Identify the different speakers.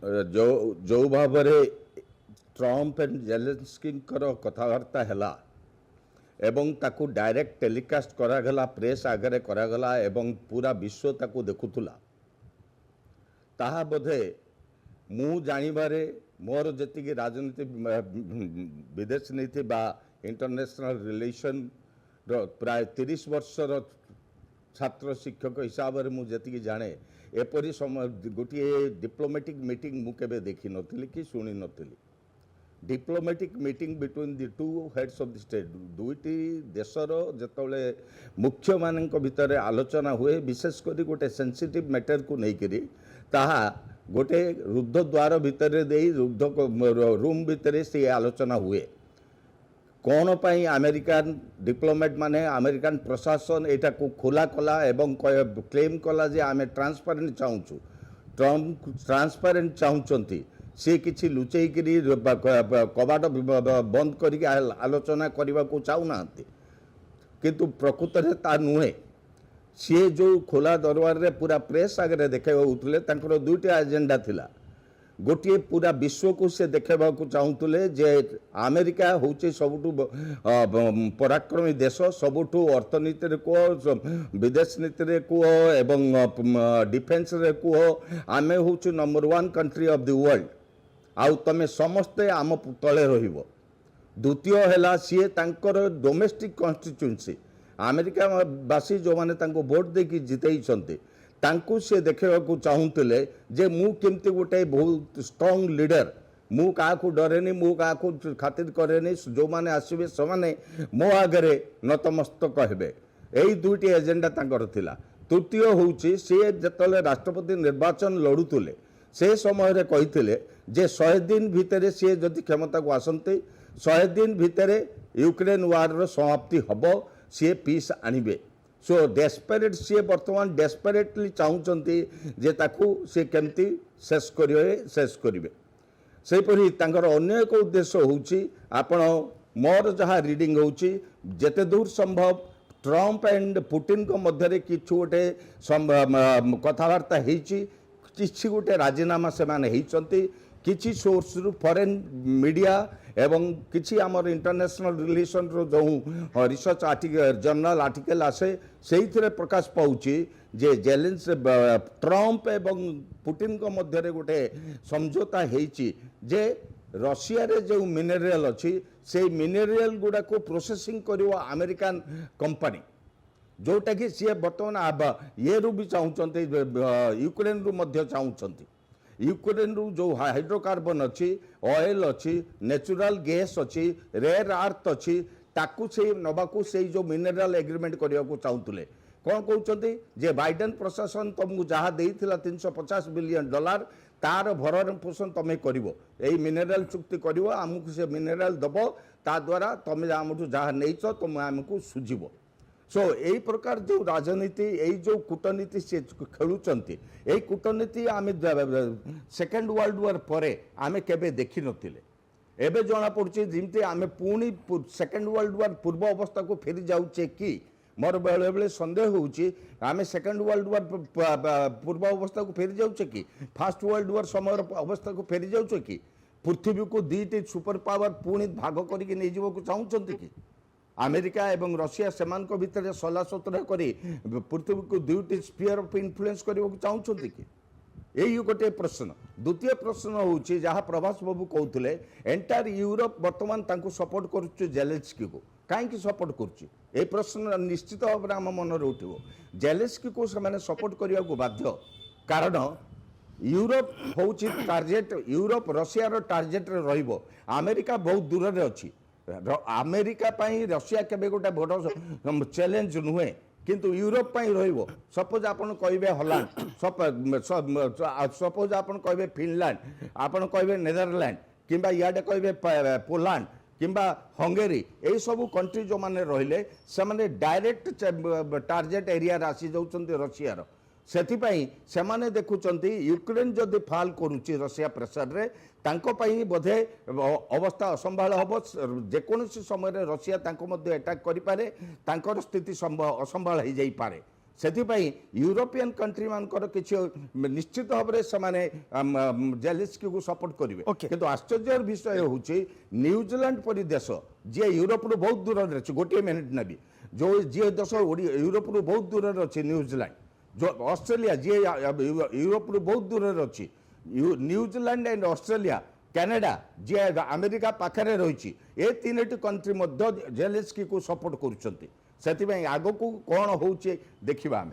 Speaker 1: जो जो भाव ट्रम्प एंड जेलेंस्कीଙ୍କର कथबार्ता है एवं ताकू डायरेक्ट टेलीकास्ट करागला प्रेस आगे करागला एवं पूरा विश्व ताकू देखुला ताहा बोधे मु जानिबारे मोर जति राजनीति विदेश नीति बा इंटरनेशनल रिलेशन प्राय 30 वर्षर छात्र शिक्षक हिसाब से मुझे जाने एपरी समय गोटे डिप्लोमेटिक मीटिंग मु केबे देखी नथिली कि सुनी नथिली diplomatic meeting between the two heads of the state दुईटी देशर जेतले मुख्य मानक भितर आलोचना हुए विशेषकर गोटे सेंसिटिव मैटर को लेकर ताहा गोटे रुद्ध द्वार भितर दे रुद्ध रूम भितर से आलोचना हुए कौन पाई अमेरिकन डिप्लोमेट माने अमेरिकन प्रशासन एटा को खोला कला एवं क्लेम कला जे आमे ट्रांसपेरेंट चाहूँ ट्रम्प ट्रांसपेरेंट चाहूँगी सी किसी लुचई कबाट बंद करके आलोचना करने को चाहूना किंतु प्रकृत में ता नुहे सी जो खोला दरबार रे पूरा प्रेस आगे देखा दुईट एजेंडा थिला गोटे पूरा विश्व को से देखा चाहूले जे अमेरिका हूँ सबुठु पराक्रमी देश सबुठु अर्थनीति कह विदेश नीति कह एवं डिफेन्स कह आमे हूँ number 1 country of the world आउ तमे समस्ते आम तले रहिबो द्वितीय है सी तांकर डोमेस्टिक कन्स्टिट्यूएंसी अमेरिका बासी जो माने तांको वोट देकी जितई तांको से देखा चाहूले जे मु केमती गोटे बहुत स्ट्रांग लीडर मु क्या डरेनी मु क्या खातिर करेनी जो माने आसबे से मो आगे नतमस्तक हेबे यही दुईटी एजेंडा तांकर थिला तृतीय होउची से जतले राष्ट्रपति निर्वाचन लड़ुले से समय कही जे 100 दिन भितर सी जदि क्षमता को आसते 100 दिन भितर यूक्रेन वार समाप्ति हम सी पीस आणवे सो डेस्परेट सी बर्तमान डेस्परेटली चाहूँगी जे ताकू सी केमती शेष करेंगे सेपरी तांकर अन्य एक उद्देश्य होउची आपण मोर जहाँ रीडिंग होउची जेते दूर संभव ट्रम्प एंड पुटिन को मध्य कि गोटे कथबार्ता होती किसी गोटे राजीनामा से माने किसी सोर्स रु फॉरेन मीडिया एवं किसी आमर इंटरनेशनल रिलेशन रो जो रिसर्च आर्टिकल जर्नल आर्टिकल आसे से प्रकाश पाउची जे जेलेंस ट्रम्प एवं पुटिन को मध्य गोटे समझौता होती जे रशिया रे जो मिनेराल अच्छी से मिनेराल गुड़ा को प्रोसेसिंग करिवो अमेरिकन कंपनी जोटा कि सी बर्तमान ये भी चाहूँगी यूक्रेन रु मध्य चाहूँगी यूक्रेन रु जो हाइड्रोकार्बन अच्छी ऑयल अच्छी नेचुरल गैस अच्छी रेयर अर्थ अच्छी ताकू से नबाकू से जो मिनेराल एग्रीमेंट करने को चाहूले कौन कहते जे बाइडेन प्रशासन तुमको जहाँ देइथिला $350 बिलियन तार भरण पोषण तुम्हें कर मिनेराल चुक्ति कर आमको से मिनेराल दब ता द्वारा तुम्हें आमठू जहाँ नहीं तुम आमको सुझीब सो यही प्रकार जो राजनीति यही जो कूटनीति से खेलुंट यही कूटनीति आम सेकेंड वर्ल्ड वार पर आम केबे देखी नथिले एबे जना पड़ुछि जिमते आम पुणी सेकेंड वर्ल्ड वार पूर्व अवस्था को फेरी जाऊे कि मोर बेले बेले सन्देह होउछि आम सेकेंड वर्ल्ड वार पूर्व अवस्था को फेरी जाऊे कि फास्ट वर्ल्ड वार समय अवस्था को फेरी जाऊे कि पृथ्वी को दुईटी सुपर पावर पुणी भाग करके नहीं जीवो चाहूँगी कि अमेरिका एवं रशिया सेमान को भितर सला सतरा करी पृथ्वी को दुईटी स्पीयर ऑफ इन्फ्लुएंस करने को चाहूँगी कि यही गोटे प्रश्न द्वितीय प्रश्न होउछि जहाँ प्रभास बाबू कहते एंटायर यूरोप बर्तमान तांको सपोर्ट करुच्छु जेलेंस्की को कहीं सपोर्ट करुच्ची ये प्रश्न निश्चित भाव में आम मन उठो जेलेंस्की को से सपोर्ट करने को बाध्य कारण यूरोप हूँ टार्गेट यूरोप रशियार टार्गेट रहिबो अमेरिका बहुत दूर में अच्छी अमेरिका पाई रशिया केबे गोटे बड़ चैलेंज नुहे किंतु यूरोप पाई रहिबो सपोज आपन कहबे हॉलैंड सपोज आपन कहबे फिनलैंड आपन कहबे नेदरलैंड किंबा याडे कहबे पोलैंड किंबा हंगेरी यही सब कंट्री जो माने रहिले से माने डायरेक्ट टार्गेट एरिया आसी जाउछन्ते रशियार सेथिपाई सेमाने देखुचंती यूक्रेन जदि फाल करुच्ची रशिया प्रेसर रे तांको पाई बोधे अवस्था असंभाल हम जेकोसी समय रशिया तांको मध्य अटैक करि पारे तांकर स्थिति असंभाल हो जाई पारे ସେଥିପାଇଁ ୟୁରୋପିଆନ୍ କଣ୍ଟ୍ରି ମାନଙ୍କର କିଛି ନିଶ୍ଚିତ ଭାବରେ ସେମାନେ ଜେଲେନ୍ସ୍କିକୁ ସପୋର୍ଟ କରିବେ କିନ୍ତୁ ଆଶ୍ଚର୍ଯ୍ୟର ବିଷୟ ହେଉଛି ନ୍ୟୁଜିଲାଣ୍ଡ ପରି ଦେଶ ଯିଏ ୟୁରୋପରୁ ବହୁତ ଦୂରରେ ଅଛି ଗୋଟିଏ ମିନିଟ୍ ନେବି ଯେଉଁ ଯିଏ ଦେଶ ୟୁରୋପରୁ ବହୁତ ଦୂରରେ ଅଛି ନ୍ୟୁଜିଲାଣ୍ଡ जो ऑस्ट्रेलिया जी यूरोप रु बहुत दूर अच्छी न्यूजीलैंड एंड ऑस्ट्रेलिया कनाडा जी अमेरिका पाखरे रही ए तीन कंट्री जेलेन्स्की को सपोर्ट कर आग को कौन हो देखा आम